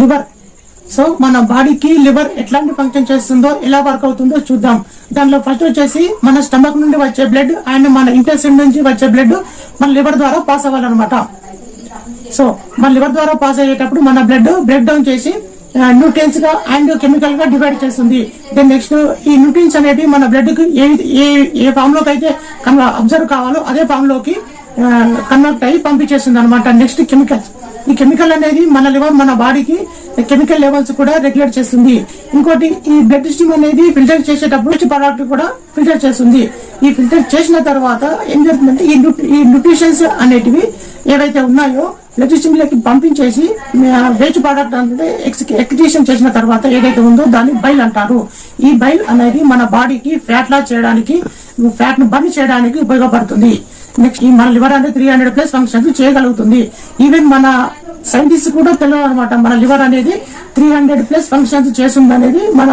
Liver. So మన బాడీకి liver ఎట్లాంటి ఫంక్షన్ చేస్తుందో, ఎలా వర్క్ అవుతుందో చూద్దాం. దానిలో ఫస్ట్ వచ్చేసి మన స్టమక్ నుండి వచ్చే బ్లడ్ అండ్ మన ఇంటెస్టైన్ నుంచి వచ్చే బ్లడ్ మన లివర్ ద్వారా పాస్ అవ్వాలన్నమాట. సో మన లివర్ ద్వారా పాస్ అయ్యేటప్పుడు మన బ్లడ్ బ్రేక్ డౌన్ చేసి న్యూట్రియన్స్ గా అండ్ కెమికల్ గా డివైడ్ చేస్తుంది. దెన్ నెక్స్ట్ ఈ న్యూట్రియన్స్ అనేవి మన బ్లడ్ కి ఏ ఫామ్ లోకి అయితే అబ్జర్వ్ కావాలో అదే ఫామ్ లోకి కన్వర్ట్ అయ్యి పంపించేస్తుంది అనమాట. Next chemicals. ఈ కెమికల్ అనేది మన లివర్ మన బాడీకి కెమికల్ లెవెల్స్ కూడా రెగ్యులేట్ చేస్తుంది. ఇంకోటి ఈ బ్లడ్ స్ట్రీమ్ అనేది ఫిల్టర్ చేసేటప్పుడు ప్రోడక్ట్ కూడా ఫిల్టర్ చేస్తుంది. ఈ ఫిల్టర్ చేసిన తర్వాత ఏం జరుగుతుందంటే ఈ న్యూట్రిషన్స్ అనేటివి ఏవైతే ఉన్నాయో బ్లడ్ స్ట్రీమ్ లోకి పంపించేసి వేస్ట్ ప్రోడక్ట్ అంటే ఎక్స్క్రీషన్ చేసిన తర్వాత ఏదైతే ఉందో దాన్ని బైల్ అంటారు. ఈ బైల్ అనేది మన బాడీకి ఫ్యాట్ లాస్ చేయడానికి, ఫ్యాట్ ను బర్న్ చేయడానికి ఉపయోగపడుతుంది. నెక్స్ట్ ఈ మన లివర్ అనేది 300+ ఫంక్షన్స్ చేయగలుగుతుంది. ఈవెన్ మన సైంటిస్ట్ కూడా తెలియదు అనమాట, మన లివర్ అనేది 300+ ఫంక్షన్స్ చేస్తుంది అనేది మన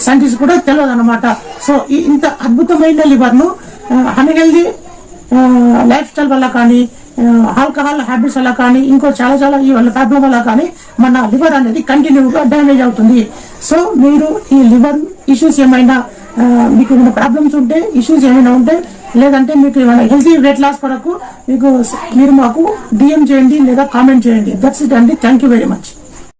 సైంటిస్ట్ కూడా తెలియదు అనమాట. సో ఇంత అద్భుతమైన లివర్ ను అన్హెల్దీ లైఫ్ స్టైల్ వల్ల కానీ, ఆల్కహాల్ హ్యాబిట్స్ వల్ల కానీ, ఇంకో చాలా ఈ వాళ్ళ ప్రాబ్లం వల్ల కానీ మన లివర్ అనేది కంటిన్యూగా డ్యామేజ్ అవుతుంది. సో మీరు ఈ లివర్ ఇష్యూస్ ఏమైనా, మీకు ఏమైనా ప్రాబ్లమ్స్ ఉంటే, ఇష్యూస్ ఏమైనా ఉంటే, లేదంటే మీకు ఏమైనా హెల్తీ వెయిట్ లాస్ కొరకు మీరు మాకు DM చేయండి లేదా కామెంట్ చేయండి. దట్స్ ఇట్ అండి. Thank you very much.